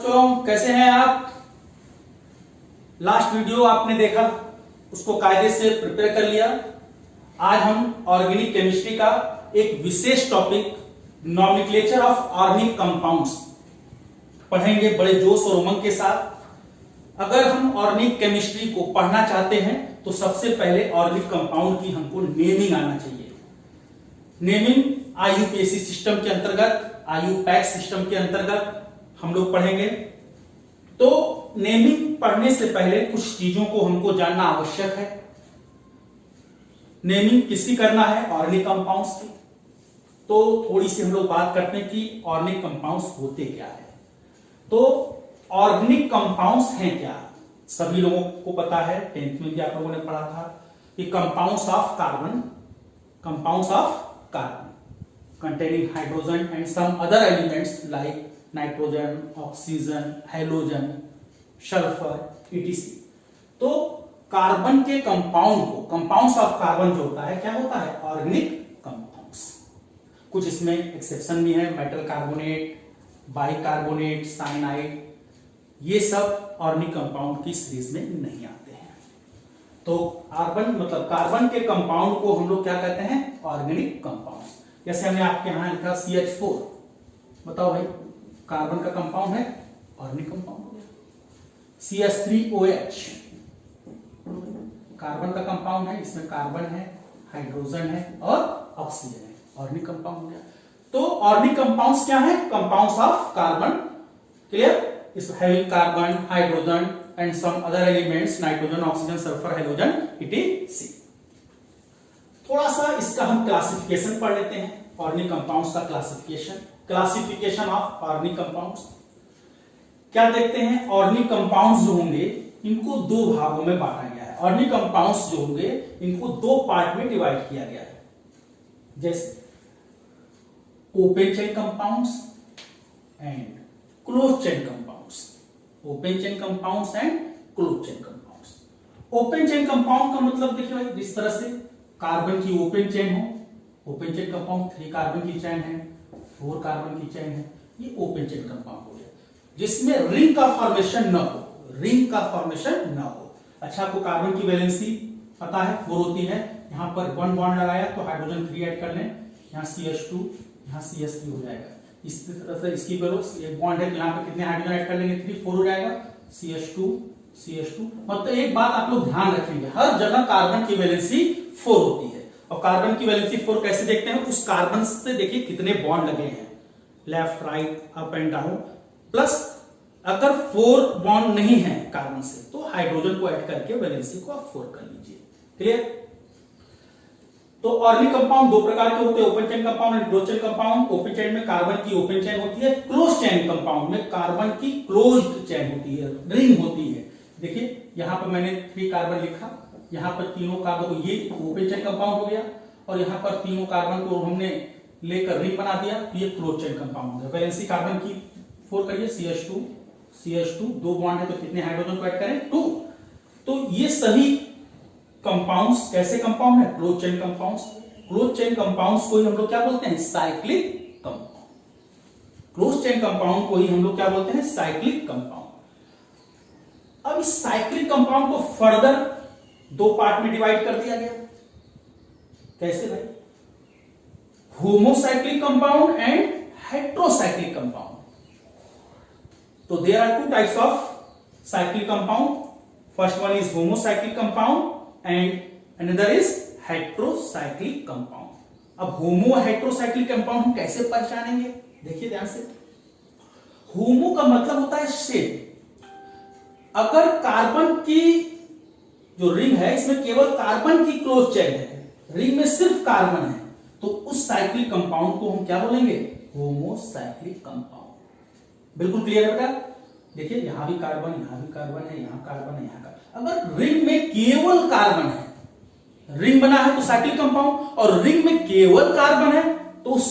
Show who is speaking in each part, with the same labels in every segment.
Speaker 1: बच्चों, कैसे हैं आप? लास्ट वीडियो आपने देखा, उसको कायदे से प्रिपेयर कर लिया। आज हम ऑर्गेनिक केमिस्ट्री का एक विशेष topic nomenclature of organic compounds पढ़ेंगे बड़े जोश और उमंग के साथ। अगर हम ऑर्गेनिक केमिस्ट्री को पढ़ना चाहते हैं तो सबसे पहले ऑर्गेनिक कंपाउंड की हमको नेमिंग आना चाहिए। नेमिंग आईयूपीएसी सिस्टम के अंतर्गत, आईयूपैक सिस्टम के अंतर्गत हम लोग पढ़ेंगे। तो नेमिंग पढ़ने से पहले कुछ चीजों को हमको जानना आवश्यक है। नेमिंग किसकी करना है? ऑर्गेनिक कंपाउंड्स की। तो थोड़ी सी हम लोग बात करते हैं कि ऑर्गेनिक कंपाउंड्स होते क्या है। तो ऑर्गेनिक कंपाउंड्स हैं क्या? सभी लोगों को पता है, 10th में भी आप लोगों ने पढ़ा था कि compounds of carbon, compounds of carbon containing hydrogen and some other elements like nitrogen, oxygen, halogen, sulfur, etc. तो कार्बन के कंपाउंड को, कंपाउंड्स ऑफ कार्बन जो होता है क्या होता है? Organic compounds. कुछ इसमें एक्सेप्शन भी है, मेटल कार्बोनेट, बाइकार्बोनेट, साइनाइड, ये सब ऑर्गेनिक कंपाउंड की सीरीज में नहीं आते हैं। तो कार्बन मतलब कार्बन के कंपाउंड को हम लोग क्या कहते हैं? Organic compounds. जैसे हमने आपके यहां लिखा CH4, बताओ भाई, कार्बन का कंपाउंड है, ऑर्गेनिक कंपाउंड हो गया। CH3OH कार्बन का कंपाउंड है, इसमें कार्बन है, हाइड्रोजन है और ऑक्सीजन है, ऑर्गेनिक कंपाउंड हो गया। तो ऑर्गेनिक कंपाउंड्स क्या है? Compounds of carbon, clear? Is having carbon, hydrogen and some other elements, nitrogen, oxygen, sulphur, halogen, etc. थोड़ा सा इसका हम क्लासिफिकेशन पढ़ लेते हैं। ऑर्गेनिक कंपाउंड्स का क्लासिफिकेशन ऑफ ऑर्गेनिक कंपाउंड्स क्या देखते हैं? ऑर्गेनिक कंपाउंड्स जो होंगे इनको दो भागों में बांटा गया है। ऑर्गेनिक कंपाउंड्स जो होंगे इनको दो पार्ट में डिवाइड किया गया है, जैसे open chain compounds and close chain compounds. Open chain compounds and close chain compounds. Open chain compound का मतलब देखिए भाई, जिस तरह से कार्बन की ओपन चेन हो, ओपन चेन कंपाउंड 3 कार्बन की चेन है, 4 कार्बन की चेन है, ये ओपन चेन कंपाउंड हो गया, जिसमें रिंग का फॉर्मेशन न हो, रिंग का फॉर्मेशन न हो। अच्छा, आपको कार्बन की वैलेंसी पता है, 4 होती है। यहां पर 1 बॉन्ड लगाया तो हाइड्रोजन 3 ऐड कर लें, यहां CH2, यहां CH3 हो जाएगा। इस तरह से इसकी करो, एक बॉन्ड है तो यहां पर कितने हाइड्रोजन ऐड कर लेंगे? 3, 4 हो जाएगा, CH2। मतलब एक बात आप लोग ध्यान रखेंगे, हर जगह कार्बन की वैलेंसी 4 होती है। और कार्बन की वैलेंसी 4 कैसे देखते हैं? उस कार्बन से देखिए कितने बॉन्ड लगे हैं, left, right, up and down. Plus अगर 4 बॉन्ड नहीं है कार्बन से तो हाइड्रोजन को ऐड करके वैलेंसी को आप 4 कर लीजिए। क्लियर? तो ऑर्गेनिक कंपाउंड दो प्रकार के होते हैं, open chain compound and close chain compound. Open chain में कार्बन की ओपन चेन होती है, क्लोज चेन कंपाउंड में कार्बन की क्लोज्ड चेन होती है, रिंग होती है। देखिए यहां पर मैंने 3 कार्बन लिखा, यहां पर तीनों कार्बन को, ये ओपन चेन कंपाउंड हो गया, और यहां पर तीनों कार्बन को हमने लेकर रिंग बना दिया, ये क्लोज चेन कंपाउंड हो गया। वैलेंसी कार्बन की 4 करिए, CH2, 2 बॉन्ड है तो कितने हाइड्रोजन को ऐड करें? 2। तो ये सभी कंपाउंड्स कैसे कंपाउंड है? Close chain compounds. Close chain compounds को ही हम लोग क्या बोलते हैं? Cyclic compound. Close chain compound को ही हम लोग क्या बोलते हैं? Cyclic compound. अब इस साइक्लिक कंपाउंड को फर्दर 2 पार्ट में डिवाइड कर दिया गया। कैसे भाई? Homocyclic compound and heterocyclic compound. तो there are 2 types of cyclic compound. First one is homocyclic compound and another is heterocyclic compound. अब होमो हेट्रोसाइक्लिक कंपाउंड हम कैसे पहचानेंगे? देखिए ध्यान से। होमो का मतलब होता है सेम। अगर कार्बन की जो रिंग है इसमें केवल कार्बन की क्लोज चेन है, रिंग में सिर्फ कार्बन है, तो उस साइक्लिक कंपाउंड को हम क्या बोलेंगे? Homocyclic compound. बिल्कुल क्लियर है बेटा? देखिए यहां भी कार्बन, यहां भी कार्बन है, यहां कार्बन है, यहां कार्बन। अगर रिंग में केवल कार्बन है, रिंग बना है तो साइक्लिक कंपाउंड, और रिंग में केवल कार्बन है तो उस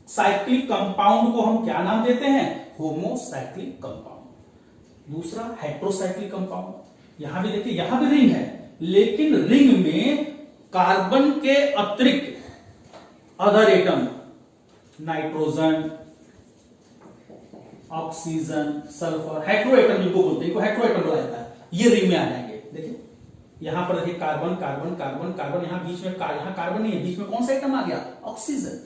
Speaker 1: साइक्लिक कंपाउंड को हम क्या नाम देते हैं? Homocyclic compound. दूसरा हेट्रोसाइक्लिक कंपाउंड। यहां भी देखिए, यहां भी रिंग है, लेकिन रिंग में कार्बन के अतिरिक्त other atom, nitrogen, oxygen, sulphur, heteroatom जिनको बोलते हैं, इनको हेट्रोएटम बोला जाता है, ये रिंग में आ जाएंगे। देखिए यहां पर देखिए कार्बन कार्बन कार्बन कार्बन, यहां बीच में यहां कार्बन नहीं है, बीच में कौन सा एटम आ गया, ऑक्सीजन।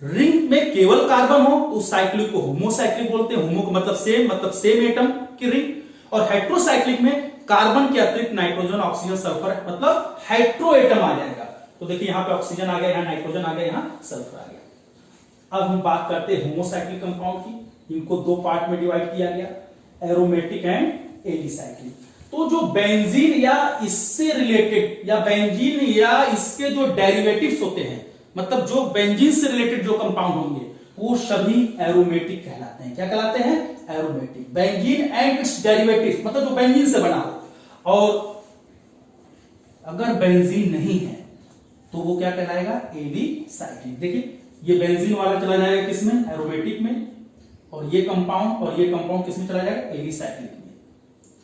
Speaker 1: रिंग में केवल कार्बन हो तो उस साइक्लिक को होमोसाइक्लिक बोलते हैं, होमो का मतलब सेम एटम की रिंग, और हेट्रोसाइक्लिक में कार्बन के अतिरिक्त नाइट्रोजन, ऑक्सीजन, सल्फर मतलब हेट्रोएटम आ जाएगा। तो देखिए यहां पे ऑक्सीजन आ गया, यहां नाइट्रोजन आ गया, यहां सल्फर आ गया। अब हम बात करते हैं होमोसाइक्लिक कंपाउंड की। इनको दो पार्ट में डिवाइड किया गया, एरोमेटिक एंड एलिसाइक्लिक। तो जो बेंजीन या इससे रिलेटेड या बेंजीन या इसके जो डेरिवेटिव्स होते हैं, मतलब जो बेंजीन से रिलेटेड जो कंपाउंड होंगे वो सभी एरोमेटिक कहलाते हैं। क्या कहलाते हैं, aromatic. Benzene and it's derivatives मतलब जो बेंजीन से बना हो, और अगर बेंजीन नहीं है तो वो क्या कहलाएगा, एलिसाइक्लिक। देखिए ये बेंजीन वाला चला जाएगा किसमें, एरोमेटिक में, और ये कंपाउंड किसमें चला जाएगा, एलिसाइक्लिक में।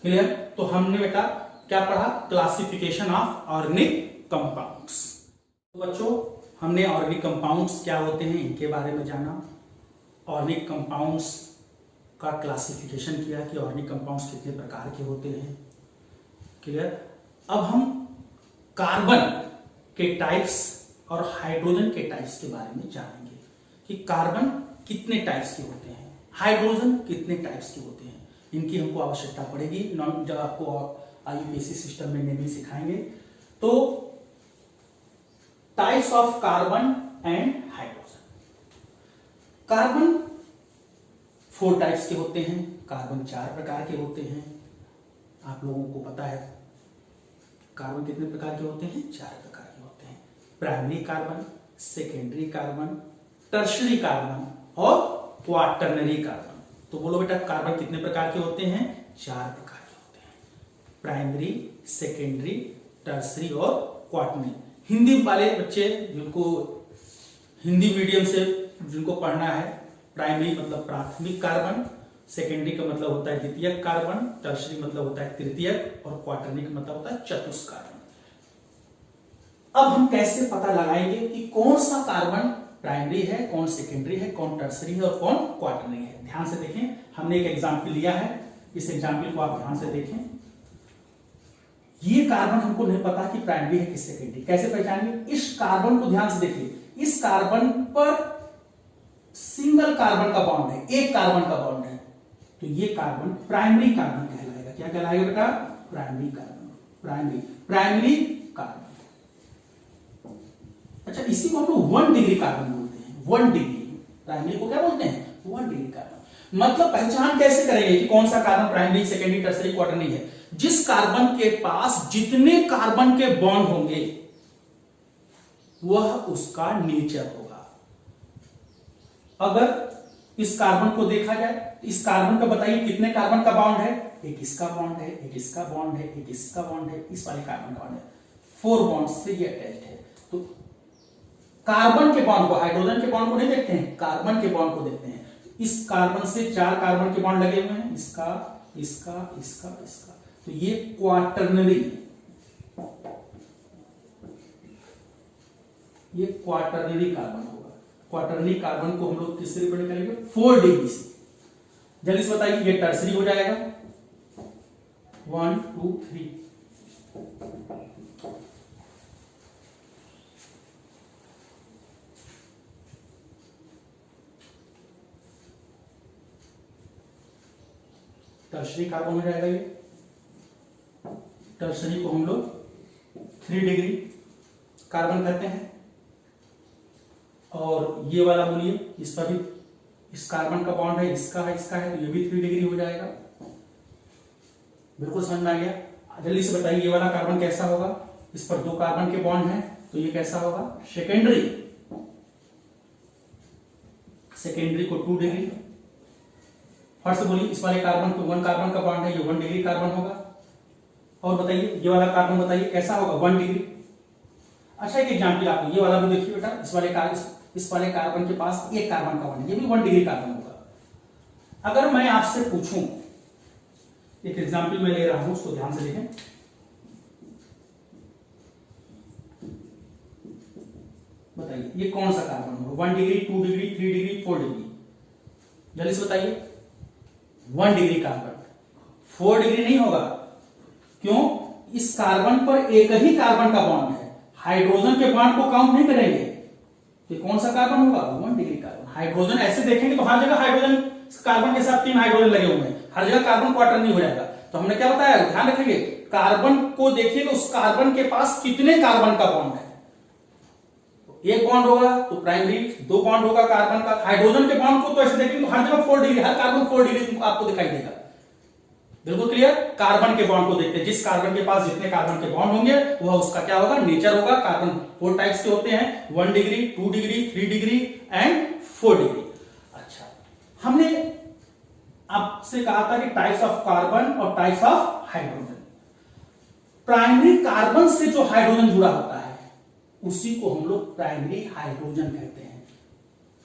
Speaker 1: क्लियर। तो हमने बेटा क्या पढ़ा, क्लासिफिकेशन ऑफ ऑर्गेनिक कंपाउंड्स। तो बच्चों हमने ऑर्गेनिक कंपाउंड्स क्या होते हैं इनके बारे में जाना, ऑर्गेनिक कंपाउंड्स का क्लासिफिकेशन किया कि ऑर्गेनिक कंपाउंड्स कितने प्रकार के होते हैं। क्लियर। अब हम कार्बन के टाइप्स और हाइड्रोजन के टाइप्स के बारे में जानेंगे कि कार्बन कितने टाइप्स के होते हैं, हाइड्रोजन कितने टाइप्स के होते हैं। इनकी हमको आवश्यकता पड़ेगी जब आपको आईयूपीएसी सिस्टम में नेमिंग सिखाएंगे। तो types of carbon and hydrogen. Carbon 4 types के होते हैं, कार्बन 4 प्रकार के होते हैं। आप लोगों को पता है कार्बन कितने प्रकार के होते हैं, 4 प्रकार के होते हैं। Primary carbon, secondary carbon, tertiary carbon और क्वाटरनरी कार्बन। तो बोलो बेटा कार्बन कितने प्रकार के होते हैं, 4 प्रकार के होते हैं, प्राइमरी, सेकेंडरी, टर्शरी और क्वाटरनरी। हिंदी वाले बच्चे जिनको हिंदी मीडियम से जिनको पढ़ना है, प्राइमरी मतलब प्राथमिक कार्बन, सेकेंडरी का मतलब होता है द्वितीयक कार्बन, टर्शरी मतलब होता है तृतीयक, और क्वाटरनरी का मतलब होता है चतुर्थ कार्बन। अब हम कैसे पता लगाएंगे कि कौन सा कार्बन प्राइमरी है, कौन सेकेंडरी है, कौन टर्सरी है और कौन क्वाटरनरी है। ध्यान से देखें, हमने एक एग्जाम्पल लिया है, इस एग्जाम्पल को आप ध्यान से देखें। ये कार्बन हमको नहीं पता कि प्राइमरी है कि सेकेंडरी, कैसे पहचानेंगे, इस कार्बन को ध्यान से देखिए, इस कार्बन पर सिंगल कार्बन का बॉन्ड है, एक कार्बन का बॉन्ड है, तो ये कार्बन प्राइमरी कार्बन कहलाएगा। क्या कहलाएगा बेटा, प्राइमरी कार्बन, प्राइमरी कार्बन। अच्छा, इसी को हम लोग 1 डिग्री कार्बन बोलते हैं, 1 डिग्री। प्राइमरी को क्या बोलते हैं, 1 डिग्री कार्बन। मतलब पहचान कैसे करेंगे कि कौन सा carbon primary, secondary, tertiary, quaternary है, जिस कार्बन के पास जितने कार्बन के बॉन्ड होंगे वह उसका नेचर होगा। अगर इस कार्बन को देखा जाए, इस कार्बन का बताइए कितने कार्बन का बॉन्ड है, एक इसका बॉन्ड है, एक इसका बॉन्ड है, एक इसका बॉन्ड है, इस वाले कार्बन का बॉन्ड है, 4 बॉन्ड से ये अटैच्ड है। तो कार्बन के बॉन्ड को, हाइड्रोजन के बॉन्ड को नहीं देखते हैं, कार्बन के बॉन्ड को देखते हैं। इस कार्बन से 4 कार्बन के बॉन्ड लगे हुए हैं, इसका, इसका, इसका, इसका, तो ये क्वाटरनरी, ये क्वाटरनरी कार्बन होगा। क्वाटरनरी कार्बन को हम लोग किससे रिप्रेजेंट करेंगे, 4 डिग्री से। जल्दी से बताइए, ये टर्सरी हो जाएगा, 1 2 3। टर्सरी कार्बन हो जाएगा ये। टर्सरी को हम लोग 3 डिग्री कार्बन कहते हैं। और ये वाला बोलिए, इस पर भी इस कार्बन का बॉन्ड है, इसका है, इसका है, तो ये भी 3 डिग्री हो जाएगा। बिल्कुल समझ में आ गया। जल्दी से बताइए ये वाला कार्बन कैसा होगा, इस पर 2 कार्बन के बॉन्ड हैं, तो ये कैसा होगा, सेकेंडरी। सेकेंडरी को 2 डिग्री। फर्स्ट बोलिए, इस वाले कार्बन को 1 कार्बन का बॉन्ड है, ये 1 डिग्री कार्बन होगा। और बताइए ये वाला कार्बन बताइए कैसा होगा, 1 डिग्री। अच्छा, एक एग्जांपल आपको ये वाला भी देखिए बेटा, इस वाले कार्बन के पास एक कार्बन का बॉन्ड है, ये भी 1 डिग्री कार्बन होगा। अगर मैं आपसे पूछूं, एक एग्जांपल मैं ले रहा हूं, उसको ध्यान से देखें। बताइए ये कौन सा कार्बन होगा, 1 डिग्री, 2 डिग्री, 3 डिग्री, 4 डिग्री, जल्दी से बताइए। 1 डिग्री कार्बन, 4 डिग्री नहीं होगा। क्यों? इस कार्बन पर एक ही कार्बन का बॉन्ड है, हाइड्रोजन के बॉन्ड को काउंट नहीं करेंगे। तो कौन सा कार्बन होगा? 1 डिग्री कार्बन। हाइड्रोजन ऐसे देखेंगे तो हर जगह हाइड्रोजन, कार्बन के साथ 3 हाइड्रोजन लगे हुए हैं, हर जगह कार्बन क्वार्टरनी हो जाएगा। तो हमने क्या बताया, ध्यान रखेंगे, कार्बन को देखिएगा उस कार्बन के पास कितने कार्बन का बॉन्ड है। एक बॉन्ड होगा तो प्राइमरी, 2 बॉन्ड होगा कार्बन का। हाइड्रोजन के बॉन्ड को तो ऐसे देखेंगे तो हर जगह 4 डिग्री, हर कार्बन 4 डिग्री आपको दिखाई देगा। बिल्कुल क्लियर। कार्बन के बॉन्ड को देखते हैं, जिस कार्बन के पास जितने कार्बन के बॉन्ड होंगे वह उसका क्या होगा, नेचर होगा। कार्बन 4 टाइप्स के होते हैं, 1 degree, 2 degree, 3 degree and 4 degree. अच्छा, हमने आपसे कहा था कि टाइप्स ऑफ कार्बन और types of hydrogen. Primary carbon से जो हाइड्रोजन जुड़ा होता है उसी को हम लोग प्राइमरी हाइड्रोजन कहते हैं।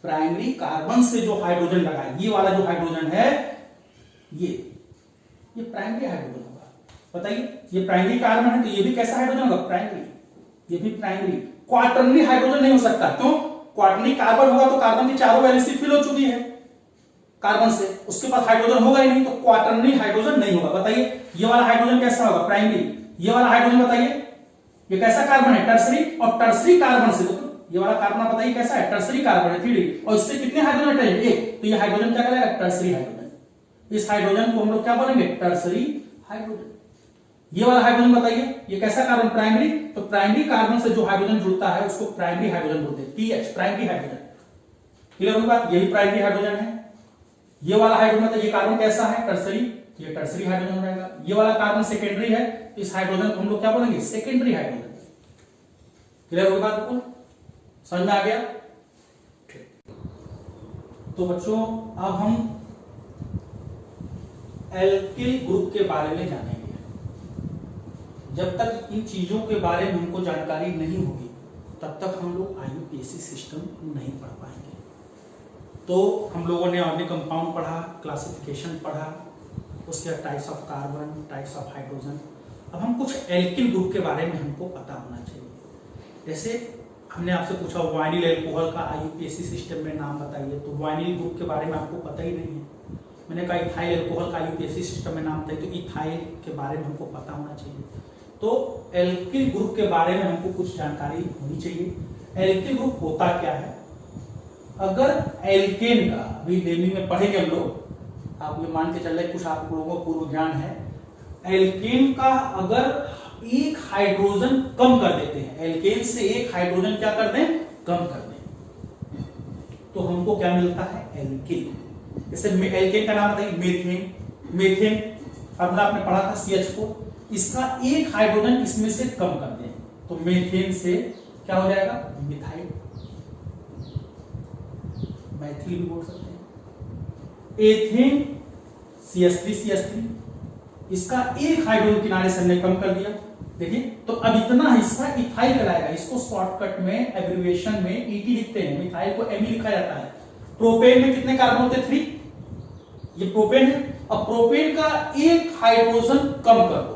Speaker 1: प्राइमरी कार्बन से जो हाइड्रोजन लगा है, ये वाला जो हाइड्रोजन है, ये प्राइमरी हाइड्रोजन होगा। बताइए, ये प्राइमरी कार्बन है तो ये भी कैसा हाइड्रोजन होगा? प्राइमरी। ये भी प्राइमरी। क्वार्टरनरी हाइड्रोजन नहीं हो सकता। क्यों? क्वार्टरनरी कार्बन होगा तो कार्बन की चारों वैलेंसी फिल हो चुकी है कार्बन से, उसके पास हाइड्रोजन होगा ही नहीं, तो क्वार्टरनरी हाइड्रोजन नहीं होगा। बताइए, ये वाला हाइड्रोजन कैसा होगा? प्राइमरी। ये वाला हाइड्रोजन बताइए, ये कैसा कार्बन है? टर्सरी। और टर्सरी कार्बन से, तो ये वाला कार्बन आप बताइए कैसा है? टर्सरी कार्बन है, 3D। और इससे कितने हाइड्रोजन हटे? एक। तो ये हाइड्रोजन क्या कहलाएगा? Tertiary hydrogen. इस हाइड्रोजन को हम लोग क्या बोलेंगे? Tertiary hydrogen. ये वाला हाइड्रोजन बताइए, ये कैसा कार्बन? प्राइमरी। तो प्राइमरी कार्बन से जो हाइड्रोजन जुड़ता है उसको प्राइमरी हाइड्रोजन बोलते हैं, TH, प्राइमरी हाइड्रोजन। क्लियर होगी बात? ये भी प्राइमरी हाइड्रोजन है। ये वाला हाइड्रोजन मतलब ये कार्बन कैसा है? टर्सरी। ये टर्सरी हाइड्रोजन हो जाएगा। ये वाला कार्बन सेकेंडरी है, तो इस हाइड्रोजन को हम लोग क्या बोलेंगे? Secondary hydrogen. क्लियर होगी बात? बिल्कुल समझ में आ गया? तो बच्चों, अब हम एल्किल ग्रुप के बारे में जानेंगे। जब तक इन चीजों के बारे में हमको जानकारी नहीं होगी तब तक हम लोग IUPAC सिस्टम नहीं पढ़ पाएंगे। तो हम लोगों ने ऑर्गेनिक कंपाउंड पढ़ा, क्लासिफिकेशन पढ़ा, उसके बाद types of carbon, types of hydrogen. अब हम कुछ एल्किल ग्रुप के बारे में हमको पता होना चाहिए। जैसे हमने आपसे पूछा वाइनिल अल्कोहल का IUPAC सिस्टम में नाम बताइए, तो वाइनिल ग्रुप के बारे में आपको पता ही नहीं है। मैंने कहा इथाइल अल्कोहल का IUPAC सिस्टम में नाम बताइए, तो इथाइल के बारे में हमको पता होना चाहिए। तो एल्किल ग्रुप के बारे में हमको कुछ जानकारी होनी चाहिए। एल्किल ग्रुप होता क्या है? अगर एल्केन का, अभी डेली में पढ़ेंगे हम लोग, आप ये मान के चल रहे कुछ आप लोगों को पूर्व ज्ञान है। एल्केन का अगर एक हाइड्रोजन कम कर देते हैं, एल्केन से एक हाइड्रोजन क्या कर दें? कम कर दें, तो हमको क्या मिलता है? एल्किल। जैसे एल्केन का नाम बताइए, मीथेन। मीथेन फॉर्मूला आपने पढ़ा था CH4। इसका एक हाइड्रोजन इसमें से कम कर दें तो मीथेन से क्या हो जाएगा? मिथाइल। मैथिल भी बोल सकते हैं। एथेन CH3, इसका एक हाइड्रोजन किनारे से हमने कम कर दिया। देखिए, तो अब इतना हिस्सा इथाइल कहलाएगा। इसको शॉर्टकट में, एब्रिविएशन में ET लिखते हैं, मिथाइल को Me लिखा जाता है। प्रोपेन में कितने कार्बन होते हैं? 3। ये प्रोपेन है। अब प्रोपेन का एक हाइड्रोजन कम कर दो,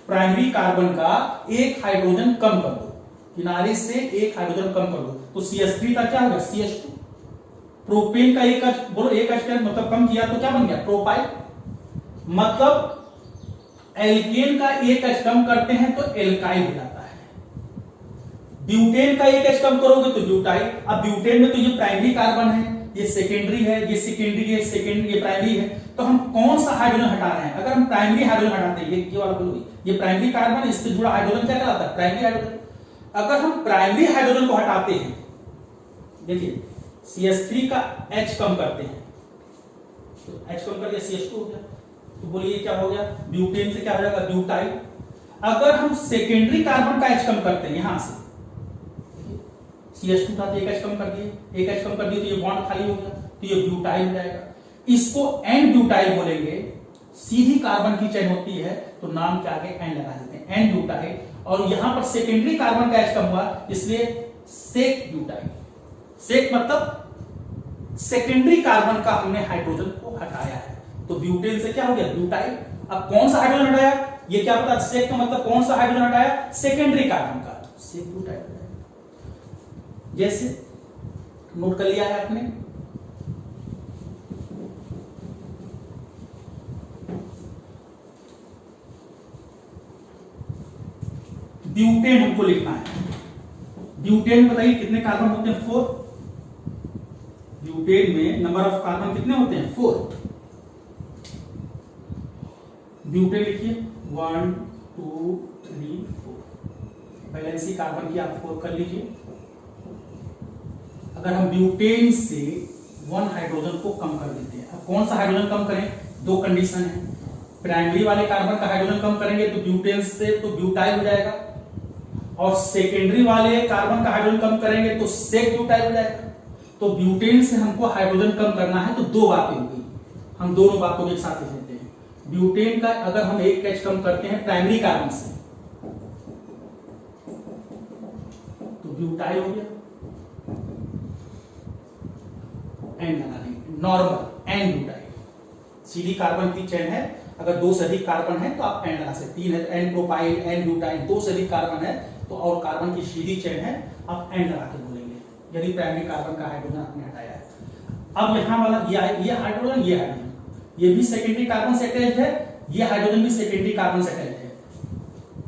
Speaker 1: प्राइमरी कार्बन का एक हाइड्रोजन कम कर दो, किनारे से एक हाइड्रोजन कम कर दो, तो CH3 का क्या होगा? CH2। प्रोपेन का एक बोलो, एक मतलब कम किया तो क्या बन गया? प्रोपाइल। मतलब एल्केन का एक H कम करते हैं तो एल्काइल हो जाता है। ब्यूटेन का एक H कम करोगे तो ब्यूटाइल। अब ब्यूटेन में तो ये प्राइमरी कार्बन है, ये सेकेंडरी है, ये सेकेंडरी है, सेकेंडरी, ये प्राइमरी है। तो हम कौन सा हाइड्रोजन हटा रहे हैं? अगर हम प्राइमरी हाइड्रोजन हटाते हैं, ये वाला बोलो, ये प्राइमरी कार्बन, इससे जुड़ा हाइड्रोजन क्या कहलाता है? Primary hydrogen. अगर हम प्राइमरी हाइड्रोजन को हटाते हैं, देखिए CH3 का H कम करते हैं, तो H कम कर दिया, CH2 हो गया। तो बोलिए क्या हो गया? ब्यूटेन से क्या हो जाएगा? ब्यूटाइल। अगर हम सेकेंडरी कार्बन का H कम करते हैं, यहां से CH2 था तो एक H कम कर दिए, एक H कम कर दिए तो ये बॉन्ड खाली हो गया, तो ये ब्यूटाइल हो जाएगा। इसको एन ब्यूटाइल बोलेंगे। सीधी कार्बन की चेन होती है तो नाम के आगे एन लगा देते हैं, एन ब्यूटाइल। और यहां पर सेकेंडरी कार्बन का H कम हुआ, इसलिए सेक ब्यूटाइल। सेक मतलब सेकेंडरी कार्बन का हमने हाइड्रोजन को हटाया है, तो ब्यूटेन से क्या हो गया? ब्यूटाइल। अब कौन सा हाइड्रोजन हटाया? ये क्या पता? सेक का मतलब कौन सा हाइड्रोजन हटाया? सेकेंडरी कार्बन का, सेक ब्यूटाइल। जैसे नोट कर लिया है आपने, ब्यूटेन हमको लिखना है। ब्यूटेन बताइए कितने कार्बन होते हैं? 4। ब्यूटेन में नंबर ऑफ कार्बन कितने होते हैं? 4। ब्यूटेन लिखिए 1 2 3 4। वैलेंसी कार्बन की आप 4 कर लीजिए। अगर हम ब्यूटेन से 1 हाइड्रोजन को कम कर देते हैं, अब कौन सा हाइड्रोजन कम करें? 2 कंडीशन है। प्राइमरी वाले कार्बन का हाइड्रोजन कम करेंगे तो ब्यूटेन से तो ब्यूटाइल हो जाएगा, और सेकेंडरी वाले कार्बन का हाइड्रोजन कम करेंगे तो सेक ब्यूटाइल हो जाएगा। तो ब्यूटेन से हमको हाइड्रोजन कम करना है तो 2 बातें होंगी, हम दोनों बातों के साथ ही लेते हैं। ब्यूटेन का अगर हम एक कैच कम करते हैं प्राइमरी कार्बन से तो ब्यूटाइल हो गया, एन लगा देंगे, नॉर्मल एन ब्यूटाइल। सीधी कार्बन की चेन है, अगर 2 से अधिक कार्बन है तो आप एन लगा सकते, 3 है तो एन प्रोपाइल, एन ब्यूटाइल। 2 से अधिक कार्बन है तो और कार्बन की सीधी चेन है, आप एन लगा के बोलेंगे यदि प्राइमरी कार्बन का हाइड्रोजन आपने हटाया है। अब यहां वाला ये हाइड्रोजन, ये भी सेकेंडरी कार्बन से अटैच्ड है, ये हाइड्रोजन भी सेकेंडरी कार्बन से अटैच्ड है।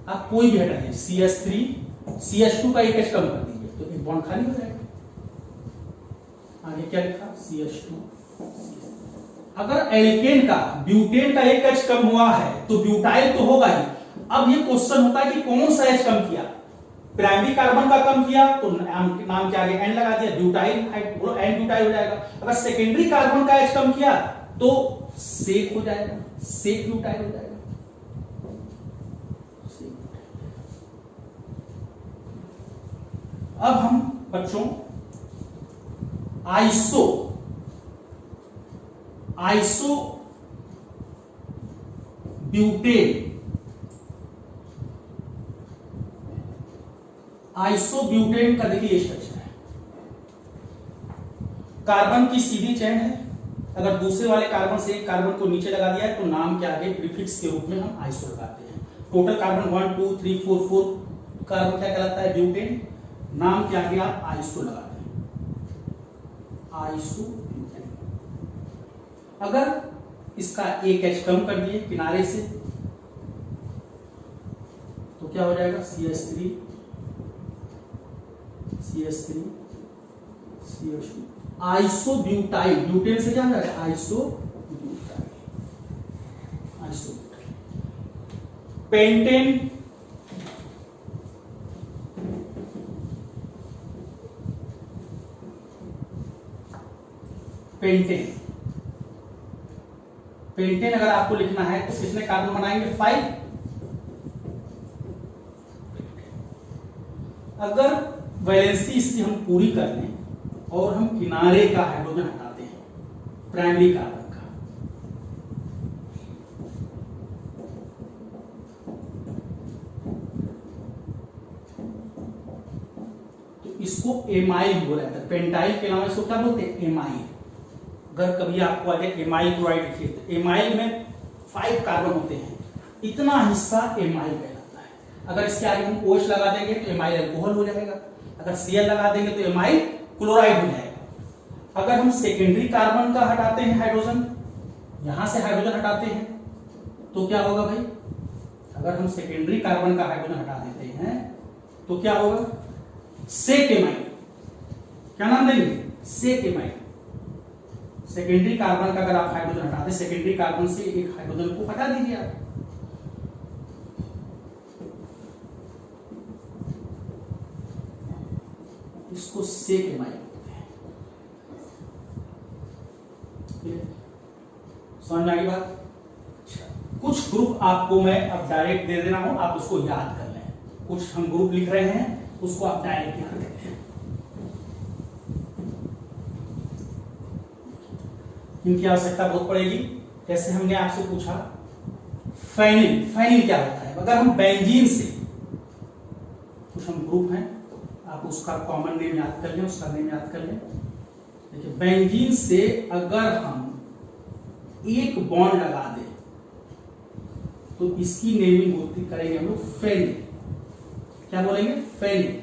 Speaker 1: आप कोई भी हटाइए, CH3 CH2 का एक एच कम कर दीजिए तो एक बॉन्ड खाली हो जाएगा। आगे क्या लिखा? CH2। अगर एल्केन का ब्यूटेन का एक एच कम हुआ है तो ब्यूटाइल तो होगा ही। अब ये क्वेश्चन होता है कि कौन सा एच कम किया? प्राइमरी कार्बन का कम किया तो नाम के आगे एन लगा दिया, ब्यूटाइल, एन ब्यूटाइल हो जाएगा। अगर सेकेंडरी कार्बन का एच कम किया तो सेक हो जाएगा, सेक ब्यूटाइल हो जाएगा। अब हम बच्चों आइसो ब्यूटेन, आइसोब्यूटेन का देखिए स्ट्रक्चर है। कार्बन की सीधी चेन है, अगर दूसरे वाले कार्बन से एक कार्बन को नीचे लगा दिया है तो नाम के आगे प्रीफिक्स के रूप में हम आइसो लगाते हैं। टोटल कार्बन 1 2 3 4 कार्बन क्या कहलाता है? ब्यूटेन। नाम के आगे आप आइसो लगाते हैं, आइसोब्यूटेन। अगर इसका एक एच कम कर दिए किनारे से तो क्या हो जाएगा? CH3 CH2। आइसोब्यूटाइल, ब्यूटेन से क्या हो जाएगा? आइसोब्यूटाइल। पेंटेन, पेंटेन अगर आपको लिखना है तो कितने कार्बन बनाएंगे? 5। अगर वैलेंसी इसकी हम पूरी कर लें और हम किनारे का हाइड्रोजन हटाते हैं प्राइमरी कार्बन का, तो इसको एमाइल बोला जाता है। पेंटाइल के अलावा इसको क्या बोलते हैं? एमाइल। अगर कभी आपको आ जाए एमाइल क्लोराइड लिखिए तो एमाइल में 5 कार्बन होते हैं, इतना हिस्सा एमाइल कहलाता है। अगर इसके आगे हम OH लगा देंगे तो एमाइल अल्कोहल हो जाएगा, अगर Cl लगा देंगे तो एमाइल क्लोराइड हो जाएगा। अगर हम सेकेंडरी कार्बन का हटाते हैं हाइड्रोजन, यहां से हाइड्रोजन हटाते हैं तो क्या होगा भाई? अगर हम सेकेंडरी कार्बन का हाइड्रोजन हटा देते हैं तो क्या होगा? सेक एमाइल। क्या नाम देंगे? सेक एमाइल। सेकेंडरी कार्बन का अगर आप हाइड्रोजन हटाते, सेकेंडरी कार्बन से एक हाइड्रोजन को हटा दीजिए आप, इसको सेक एमाइल बोलते हैं। समझ में आ गई बात? कुछ ग्रुप आपको मैं अब डायरेक्ट दे दे रहा हूं, आप उसको याद कर लें। कुछ हम ग्रुप लिख रहे हैं उसको आप डायरेक्ट याद कर लें। इनकी आवश्यकता बहुत पड़ेगी। जैसे हमने आपसे पूछा फेनिल, फेनिल क्या होता है? अगर हम बेंजीन से, कुछ हम ग्रुप हैं, आप उसका कॉमन नेम याद कर लें, उसका नेम याद कर लें। देखिए बेंजीन से अगर हम एक बॉन्ड लगा दें तो इसकी नेमिंग होती करेंगे हम लोग फेनिल। क्या बोलेंगे? फेनिल।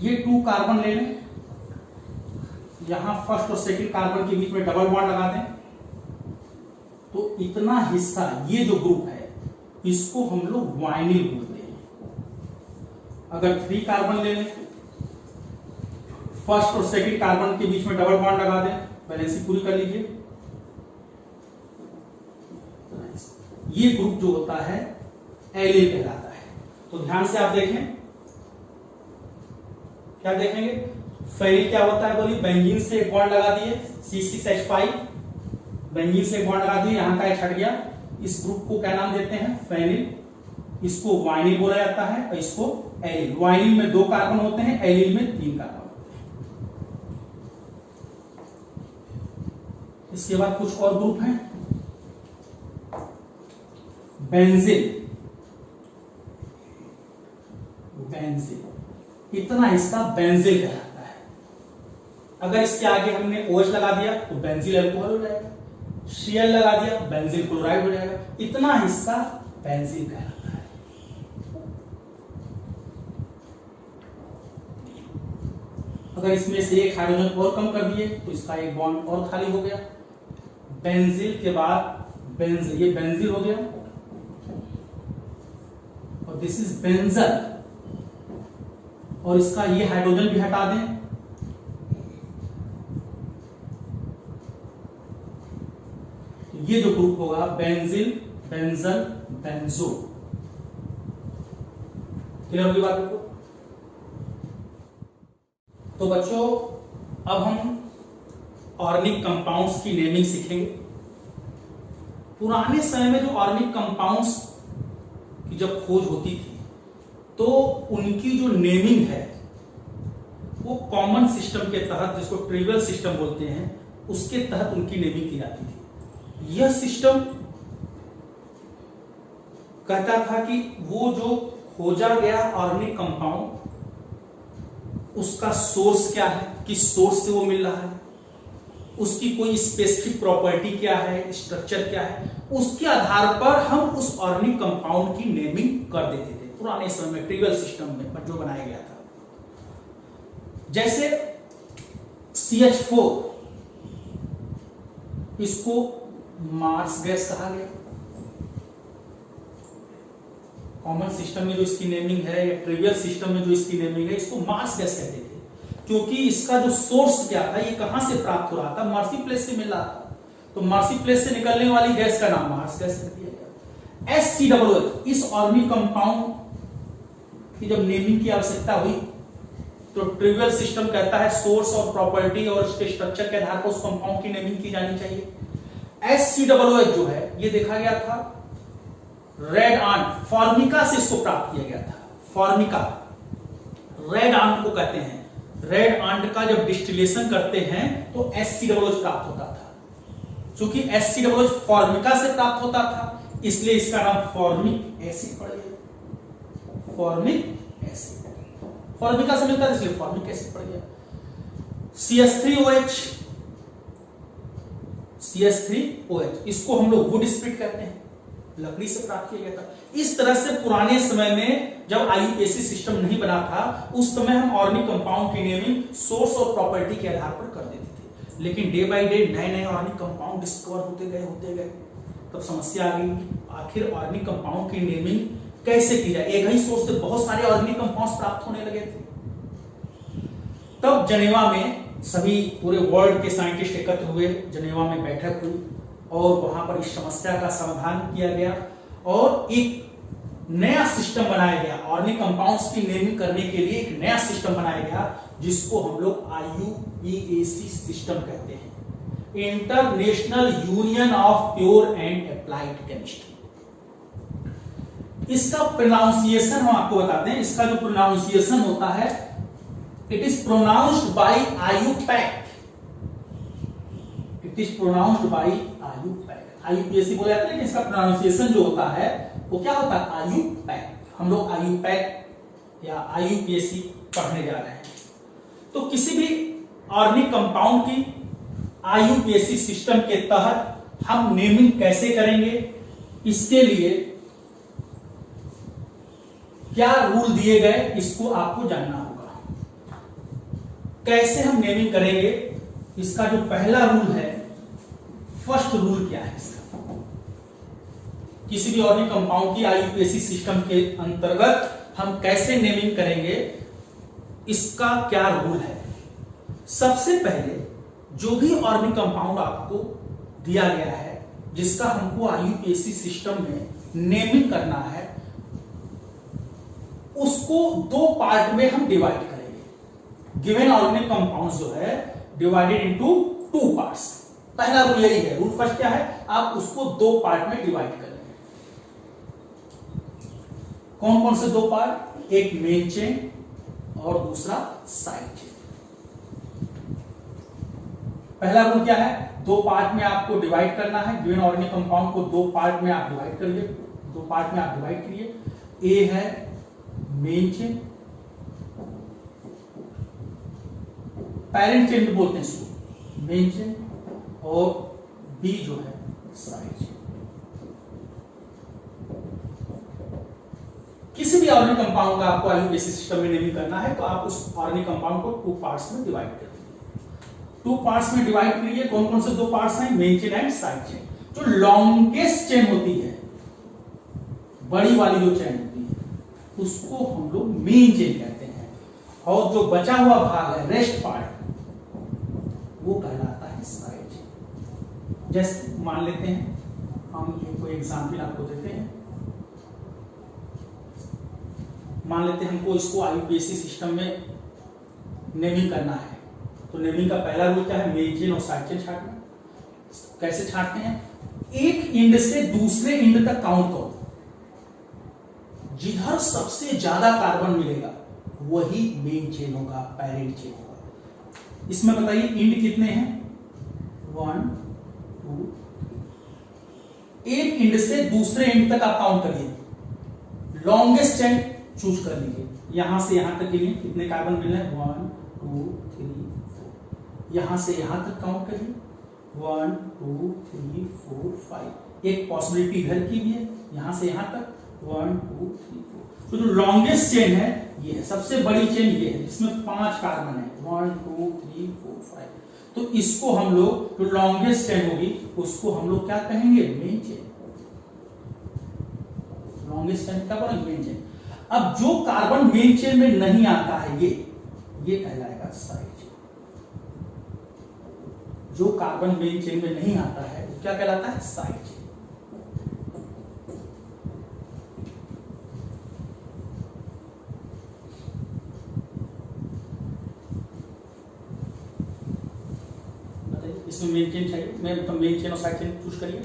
Speaker 1: ये 2 कार्बन ले लें, यहां फर्स्ट और सेकंड कार्बन के बीच में डबल बॉन्ड लगा दें तो इतना हिस्सा, ये जो ग्रुप है इसको हम लोग वाइनिल बोलते हैं। अगर 3 कार्बन ले लें, फर्स्ट और सेकंड कार्बन के बीच में डबल बॉन्ड लगा दें, बैलेंसिंग पूरी कर लीजिए, ये ग्रुप जो होता है एलिल कहलाता है। तो ध्यान से आप देखें, क्या देखेंगे, फेनिल क्या होता है बोलिए, बेंजीन से एक बॉन्ड लगा दिए C6H5, बेंजीन से एक बॉन्ड लगा दिए, यहां का एक हट गया, इस ग्रुप को क्या नाम देते हैं, फेनिल। इसको वाइनिल बोला जाता है और इसको एलिल। वाइनिल में 2 कार्बन होते हैं, एलिल में 3 कार्बन होते हैं। इसके बाद कुछ और ग्रुप हैं, बेंजीन, बेंजीन, इतना हिस्सा बेंजीन कहलाता है। अगर इसके आगे हमने OH लगा दिया तो बेंजील अल्कोहल हो जाएगा, Cl लगा दिया बेंजील क्लोराइड हो जाएगा, इतना हिस्सा बेंजीन कहलाता है। अगर इसमें से एक हाइड्रोजन और कम कर दिए तो इसका एक बॉन्ड और खाली हो गया, बेंजील के बाद बेंजील, ये बेंजील हो गया और दिस इज बेंजल, और इसका ये हाइड्रोजन भी हटा दें, तो ये जो ग्रुप होगा बेंजील, बेंजल, बेंजो। क्लियर होगी बात को? तो बच्चों अब हम ऑर्गेनिक कंपाउंड्स की नेमिंग सीखेंगे। पुराने समय में जो ऑर्गेनिक कंपाउंड्स की जब खोज होती थी तो उनकी जो नेमिंग है वो कॉमन सिस्टम के तहत, जिसको ट्रिवियल सिस्टम बोलते हैं, उसके तहत उनकी नेमिंग की जाती थी। यह सिस्टम कहता था कि वो जो खोजा गया ऑर्गेनिक कंपाउंड, उसका सोर्स क्या है, किस सोर्स से वो मिल रहा है, उसकी कोई स्पेसिफिक प्रॉपर्टी क्या है, स्ट्रक्चर क्या है, उसके आधार पर हम उस ऑर्गेनिक कंपाउंड की नेमिंग कर देते थे पुराने समय में, ट्रिवियल सिस्टम में जो बनाया गया था। जैसे CH4, इसको मार्स गैस कहा गया। कॉमन सिस्टम में जो इसकी नेमिंग है या ट्रिवियल सिस्टम में जो इसकी नेमिंग है, इसको मार्स गैस कहते थे, क्योंकि इसका जो सोर्स क्या था, ये कहां से प्राप्त हो रहा था, मर्सी प्लेस से मिल रहा था। तो मर्सी प्लेस से निकलने वाली गैस का नाम मार्स गैस कर दिया गया। HCOOH, इस ऑर्गेनिक कंपाउंड की जब नेमिंग की आवश्यकता हुई तो ट्रिवियल सिस्टम कहता है सोर्स और प्रॉपर्टी और उसके स्ट्रक्चर के आधार पर उस कंपाउंड की नेमिंग की जानी चाहिए। HCOOH जो है ये देखा गया था रेड आंट, फॉर्मिका से इसको प्राप्त किया गया था। फॉर्मिका, रेड आंट को कहते हैं। रेड आंट का जब डिस्टिलेशन करते हैं तो HCOOH प्राप्त होता था। चूंकि HCOOH फॉर्मिका से प्राप्त होता था इसलिए इसका नाम फॉर्मिक एसिड पड़ गया। फॉर्मिक एसिड फॉर्मिका से मिलता है इसलिए फॉर्मिक एसिड पड़ गया। CH3OH, CH3OH, इसको हम लोग वुड स्प्लिट कहते हैं, लकड़ी से प्राप्त किया गया था। इस तरह से पुराने समय में जब IUPAC सिस्टम नहीं बना था उस समय हम ऑर्गेनिक कंपाउंड की नेमिंग सोर्स और प्रॉपर्टी के आधार पर कर देते थे। लेकिन डे बाय डे नए नए ऑर्गेनिक कंपाउंड डिस्कवर होते गए, तब समस्या आ गई आखिर ऑर्गेनिक कंपाउंड की नेमिंग कैसे की जाए। एक ही सोर्स से बहुत सारे ऑर्गेनिक कंपाउंड्स प्राप्त होने लगे थे। तब जनेवा में सभी पूरे वर्ल्ड के साइंटिस्ट एकत्र हुए, जनेवा में बैठक हुई और वहां पर इस समस्या का समाधान किया गया और एक नया सिस्टम बनाया गया। ऑर्गेनिक कंपाउंड्स की नेमिंग करने के लिए एक नया सिस्टम बनाया गया जिसको हम लोग IUPAC सिस्टम कहते हैं, international union of pure and applied chemistry. इसका प्रोनाउंसिएशन हम आपको बताते हैं। इसका जो प्रोनाउंसिएशन होता है, it is pronounced by IUPAC। It is pronounced by IUPAC। IUPAC बोला जाता है लेकिन इसका प्रोनाउंसिएशन जो होता है वो क्या होता है, IUPAC। हम लोग IUPAC या IUPAC पढ़ने जा रहे हैं। तो किसी भी ऑर्गेनिक कंपाउंड की IUPAC सिस्टम के तहत हम नेमिंग कैसे करेंगे, इसके लिए क्या रूल दिए गए इसको आपको जानना होगा। कैसे हम नेमिंग करेंगे, इसका जो पहला रूल है, फर्स्ट रूल क्या है इसका, किसी भी ऑर्गेनिक कंपाउंड की आईयूपीएसी सिस्टम के अंतर्गत हम कैसे नेमिंग करेंगे, इसका क्या रूल है। सबसे पहले जो भी ऑर्गेनिक कंपाउंड आपको दिया गया है जिसका हमको आईयूपीएसी सिस्टम में नेमिंग करना है, उसको दो पार्ट में हम डिवाइड करेंगे। गिवन ऑर्गेनिक कंपाउंड्स जो है डिवाइडेड इनटू टू पार्ट्स। पहला रूल यही है। रूल फर्स्ट क्या है, आप उसको दो पार्ट में डिवाइड करेंगे। कौन कौन से दो पार्ट, एक मेन चेन और दूसरा साइड चेन। पहला रूल क्या है, दो पार्ट में आपको डिवाइड करना है। गिवन ऑर्गेनिक कंपाउंड को दो पार्ट में आप डिवाइड करिए, दो पार्ट में आप डिवाइड करिए। ए है मेन चेन, पैरेंट चेन भी बोलते हैं इसको, मेन चेन, और बी जो है साइड चेन। किसी भी ऑर्गेनिक कंपाउंड का आपको आईयूपीएसी सिस्टम में नेमिंग करना है तो आप उस ऑर्गेनिक कंपाउंड को टू पार्ट्स में डिवाइड कर दीजिए। टू पार्ट्स में डिवाइड करिए। कौन कौन से दो पार्ट्स हैं, main chain and side chain. जो लॉन्गेस्ट चेन होती है, बड़ी वाली जो चेन होती है, उसको हम लोग मेन चेन कहते हैं, और जो बचा हुआ भाग है, रेस्ट पार्ट, वो कहलाता है साइड चेन। जैसे मान लेते हैं, हम कोई एग्जाम्पल आपको देते हैं। मान लेते हैं हमको इसको आईयूपीएसी सिस्टम में नेमिंग करना है, तो नेमिंग का पहला रूल क्या है, मेन चेन और साइड चेन छांटना। कैसे छांटते हैं, एक इंड से दूसरे इंड तक काउंट करो, जिधर सबसे ज्यादा कार्बन मिलेगा वही मेन चेन होगा, पैरेंट चेन होगा। इसमें बताइए इंड कितने हैं, 1 2 3। एक इंड से दूसरे इंड तक आप काउंट करिए, लॉन्गेस्ट चेन चूज कर लीजिए। यहां से यहां तक के लिए कितने कार्बन मिल रहे हैं, 1 2 3 4। यहां से यहां तक काउंट करिए, 1 2 3 4 5। एक पॉसिबिलिटी इधर की भी है, यहां से यहां तक 1 2 3 4। तो जो लॉन्गेस्ट चेन है ये है, सबसे बड़ी चेन ये है, जिसमें 5 कार्बन है, 1 2 3 4 5। तो इसको हम लोग, जो लॉन्गेस्ट चेन होगी उसको हम लोग क्या कहेंगे, मेन चेन। लॉन्गेस्ट चेन क्या बोलेंगे, मेन चेन। अब जो कार्बन मेन चेन में नहीं आता है ये कहलाएगा साइड चेन। जो कार्बन मेन चेन में नहीं आता है वो क्या कहलाता है, साइड चेन। बताइए इसमें मेन चेन चाहिए, मेन चेन और साइड चेन चूज करिए।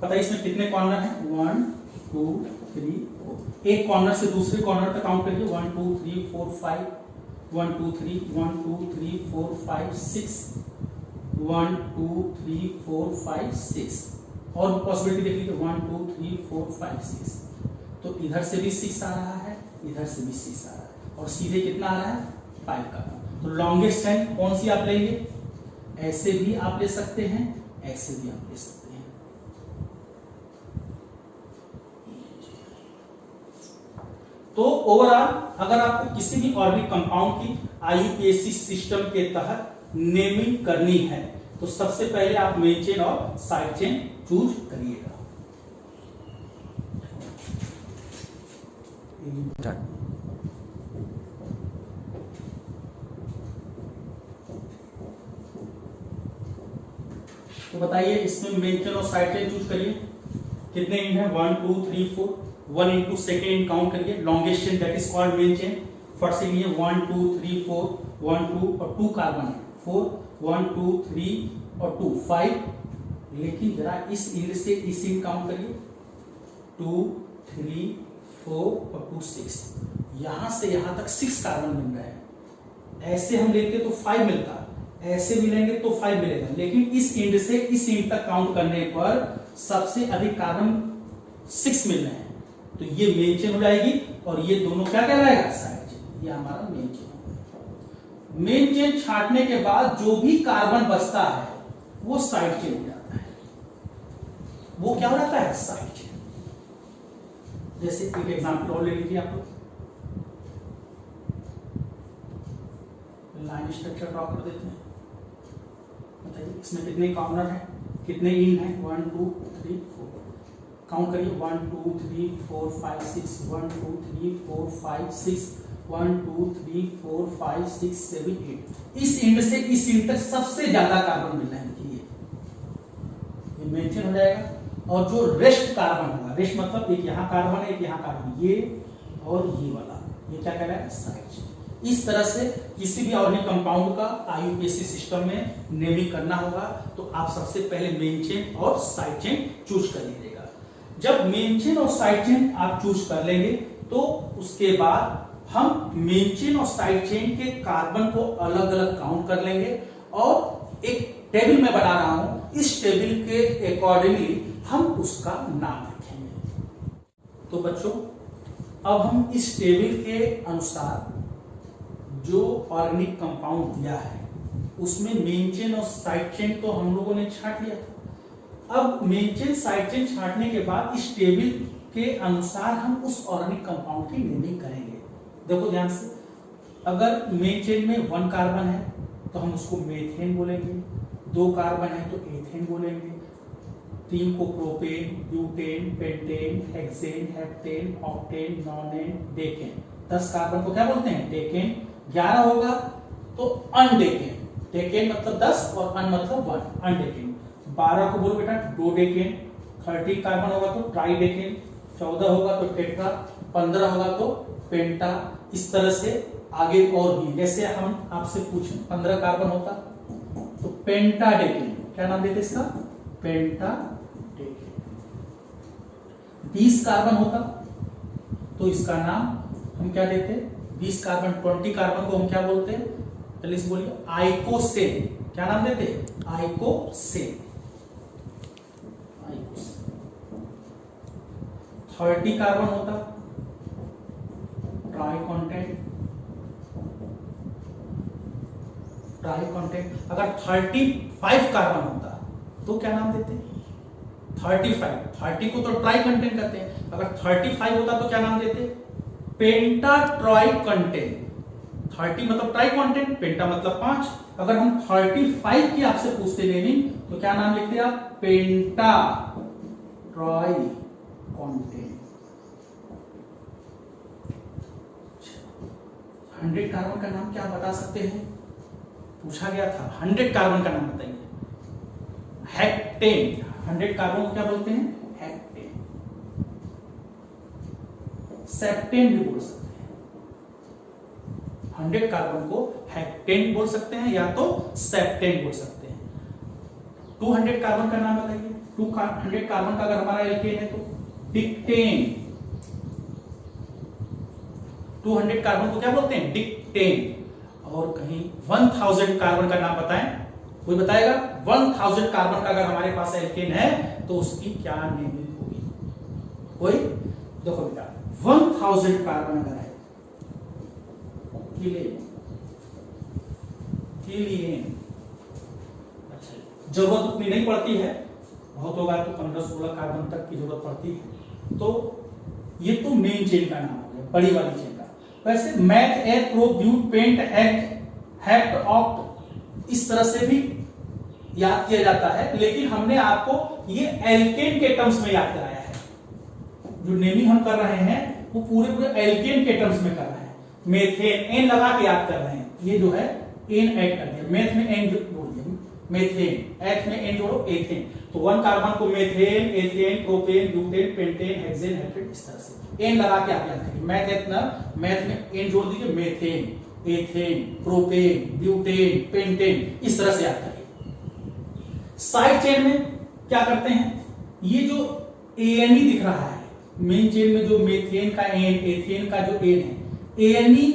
Speaker 1: बताइए इसमें कितने कॉर्नर हैं, 1 2 3 4। एक कॉर्नर से दूसरे कॉर्नर तक काउंट करिए, 1 2 3 4 5, 1 2 3 1 2 3 4 5 6, 1 2 3 4 5 6। और पॉसिबिलिटी देख लीजिए, 1 2 3 4 5 6। तो इधर से भी 6 आ रहा है, इधर से भी 6 आ रहा है, और सीधे कितना आ रहा है, 5 का। तो लॉन्गेस्ट चेन कौन सी आप लेंगे, ऐसे भी आप ले सकते हैं, ऐसे भी आप ले सकते हैं। तो ओवरऑल अगर आपको किसी भी ऑर्गेनिक कंपाउंड की आईयूपीएसी सिस्टम के तहत नेमिंग करनी है तो सबसे पहले आप मेन चेन और साइड चेन चूज करिएगा। तो बताइए इसमें मेन चेन और साइड चेन चूज करिए। कितने इंड है, 1 2 3 4। 1 इंटू सेकेंड इंड काउंट करिए, longest chain that is called main chain. First से लिए 1 2 3 4, 1 2 और 2 कार्बन है, 4 1 2 3 और 2 5। लेकिन जरा इस इंड से इस इंड काउंट करिए, 2 3 4 और 2 6। यहां से यहां तक 6 कार्बन मिल रहे हैं। ऐसे हम लेते तो 5 मिलता, ऐसे मिलेंगे तो 5 मिलेगा, लेकिन इस इंड से इस इंड तक काउंट करने पर सबसे अधिक कार्बन 6 मिल रहे हैं, तो ये मेन चेन हो जाएगी, और ये दोनों क्या कहलाएगा, साइड चेन। ये हमारा मेन चेन। मेन चेन छांटने के बाद जो भी कार्बन बचता है वो साइड चेन हो जाता है। वो क्या हो जाता है, साइड चेन। जैसे एक एग्जांपल और ले लीजिए आप लोग, लाइन स्ट्रक्चर ड्रॉ कर देते हैं। बताइए इसमें कितने कॉर्नर है, कितने इंड है, 1 2 3 4। काउंट करिए 1 2 3 4 5 6 1 2 3 4 5 6 1 2 3 4 5 6 7 8 इस एंड से इस एंड तक सबसे ज्यादा कार्बन मिल रहा है। ये मेंशन हो जाएगा। और जो रेस्ट कार्बन होगा, रेस्ट मतलब एक यहाँ कार्बन है एक यहाँ कार्बन, ये और ये वाला, ये क्या कहलाएगा साइड चेन। इस तरह से किसी भी ऑर्गेनिक कंपाउंड का आईयूपीएसी सिस्टम में नेमिंग करना होगा तो आप सबसे पहले मेन चेन और साइड चेन चूज कर लीजिएगा। जब मेन चेन और साइड चेन आप चूज कर लेंगे तो उसके बाद हम मेन चेन और साइड चेन के कार्बन को अलग अलग काउंट कर लेंगे और एक टेबल में बना रहा हूं, इस टेबल के अकॉर्डिंगली हम उसका नाम रखेंगे। तो बच्चों अब हम इस टेबल के अनुसार जो ऑर्गेनिक कंपाउंड दिया है उसमें मेन चेन और साइड चेन तो हम लोगों ने छांट लिया था। अब मेन चेन साइड चेन छांटने के बाद इस टेबल के अनुसार हम उस ऑर्गेनिक कंपाउंड की नेमिंग करेंगे। देखो ध्यान से, अगर मेन चेन में 1 कार्बन है तो हम उसको मेथेन बोलेंगे, 2 कार्बन है तो एथेन बोलेंगे, 3 को propane, butane, pentane, hexane, heptane, octane, nonane, decane, 10 carbon को क्या बोलते हैं डेकेन, 11 होगा तो अनडेकेन, डेकेन मतलब 10 और अन मतलब 1, अनडेकेन, 12 को बोलो बेटा डोडेकेन, 13 कार्बन होगा तो ट्राइडेकेन, 14 होगा तो टेट्रा, 15 होगा तो पेंटा। इस तरह से आगे और भी, जैसे हम आपसे पूछें 15 कार्बन होता तो पेंटाडेकेन, क्या नाम देते इसका पेंटाडेकेन। 20 कार्बन होता तो इसका नाम हम क्या देते, 20 कार्बन 20 कार्बन को हम क्या बोलते हैं, चलिए इसे बोलिए आइकोसेन, क्या नाम देते आइकोसेन। 30 कार्बन होता ट्राइकॉन्टेंट, ट्राइकॉन्टेंट। अगर 35 कार्बन होता तो क्या नाम देते 30 को तो ट्राइकॉन्टेंट कहते हैं, अगर 35 होता तो क्या नाम देते पेंटाट्राइकॉन्टेंट। 30 मतलब ट्राइकॉन्टेंट, पेंटा मतलब 5। अगर हम 35 की आपसे पूछते नेमिंग तो क्या नाम लिखते आप पेंटा ट्राइकॉन्टेंट। 100 कार्बन का नाम क्या बता सकते हैं, पूछा गया था 100 कार्बन का नाम बताइए। हेक्टेन, 100 कार्बन को क्या बोलते हैं हेक्टेन। सेप्टेन भी बोल सकते हैं, 100 कार्बन को हेक्टेन बोल सकते हैं या तो सेप्टेन बोल सकते हैं। 200 कार्बन का नाम बताइए, 200 कार्बन का अगर हमारा एल्केन है तो डिक्टेन। 200 कार्बन को क्या बोलते हैं डिक्टेन। और कहीं 1000 कार्बन का नाम बताएं, कोई बताएगा 1000 कार्बन का अगर हमारे पास एल्केन है तो उसकी क्या नेमिंग होगी, कोई? देखो बेटा 1000 कार्बन अगर है कीलियन, अच्छा जरूरत उतनी नहीं पड़ती है, बहुत होगा तो 15-16 कार्बन तक की जरूरत पड़ती है। तो ये तो मेन चेन का नाम हो गया, बड़ी वाली चेन का। वैसे मैथ, एथ, प्रो, ब्यूट, पेंट, हेक्ट, ऑक्ट इस तरह से भी याद किया जाता है, लेकिन हमने आपको ये एल्केन के टर्म्स में याद कराया है। जो नेमिंग हम कर रहे हैं वो पूरे एल्केन के टर्म्स में कर रहे हैं। मेथेन एन लगा के याद कर रहे हैं, ये जो है एन ऐड कर दिया, मेथ में एन जोड़ दिया, मेथेन, एथ में एन जोड़ो एथेन। तो 1 कार्बन को methane, ethane, propane, butane, pentane, hexane, heptane इस तरह से एन लगा के आप याद करिए। मैथ में एन जोड़ दीजिए, methane, ethane, propane, butane, pentane इस तरह से याद करिए। साइड चेन में क्या करते हैं, ये जो एएनई दिख रहा है मेन चेन में, जो मेथेन का एन, एथेन का जो एन है, एएनई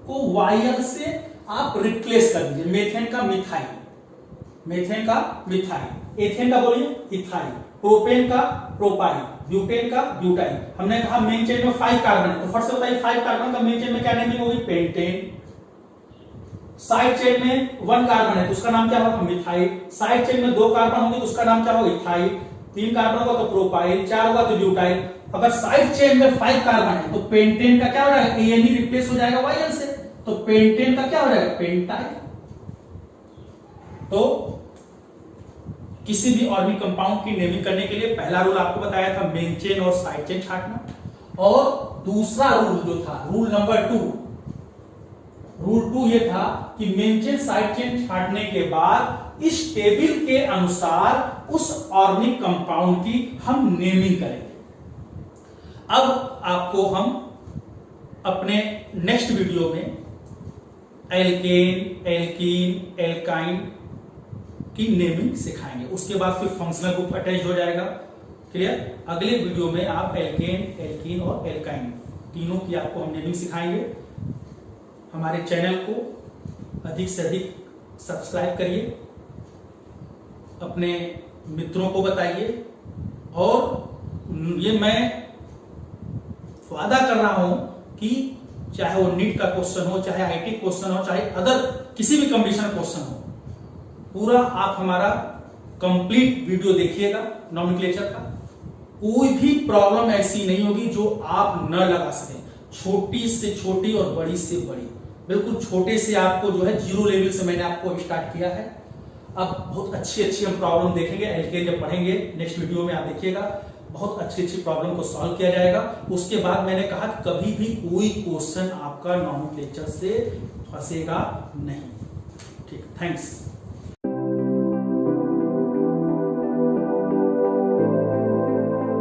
Speaker 1: को वायल से आप रिप्लेस कर दीजिए। मेथेन का मिथाइल, मेथेन का मिथाइल, एथेन का बोलिए इथाइल, प्रोपेन का प्रोपाइल, ब्यूटेन का ब्यूटाइल। हमने कहा मेन चेन में 5 कार्बन है तो फट से बताइए 5 कार्बन का मेन चेन में क्या नेमिंग होगी पेंटेन। साइड चेन में 1 कार्बन है तो उसका नाम क्या होगा मिथाइल। साइड चेन में 2 कार्बन होंगे तो उसका नाम क्या होगा इथाइल। 3 कार्बन होगा तो प्रोपाइल, 4 होगा तो ब्यूटाइल। अगर साइड चेन में 5 कार्बन है तो पेंटेन का क्या हो जाएगा एएनई रिप्लेस हो जाएगा वायल से, तो पेंटेन का क्या हो जाएगा पेंटाइल। तो किसी भी ऑर्गेनिक कंपाउंड की नेमिंग करने के लिए पहला रूल आपको बताया था मेन चेन और साइड चेन छांटना, और दूसरा रूल जो था रूल नंबर 2, रूल 2 ये था कि मेन चेन साइड चेन छांटने के बाद इस टेबल के अनुसार उस ऑर्गेनिक कंपाउंड की हम नेमिंग करेंगे। अब आपको हम अपने नेक्स्ट वीडियो में एल्केन, एल्कीन, एल्काइन की नेमिंग सिखाएंगे। उसके बाद फिर फंक्शनल ग्रुप अटैच हो जाएगा। क्लियर? अगले वीडियो में आप एल्केन, एल्कीन और एल्काइन तीनों की आपको हम नेमिंग सिखाएंगे। हमारे चैनल को अधिक से अधिक सब्सक्राइब करिए, अपने मित्रों को बताइए, और ये मैं वादा कर रहा हूं कि चाहे वो नीट का क्वेश्चन हो, चाहे आईटी क्वेश्चन हो, चाहे अदर किसी भी कंपटीशन क्वेश्चन हो, पूरा आप हमारा कंप्लीट वीडियो देखिएगा नॉमेनक्लेचर का। कोई भी प्रॉब्लम ऐसी नहीं होगी जो आप न लगा सकें, छोटी से छोटी और बड़ी से बड़ी। बिल्कुल छोटे से आपको जो है 0 लेवल से मैंने आपको स्टार्ट किया है। अब बहुत अच्छी हम प्रॉब्लम देखेंगे। एलके जब पढ़ेंगे नेक्स्ट वीडियो में आप देखिएगा, बहुत अच्छी प्रॉब्लम को सॉल्व किया जाएगा। उसके बाद मैंने कहा कभी भी कोई क्वेश्चन आपका नॉमेनक्लेचर से फंसेगा नहीं। ठीक, थैंक्स।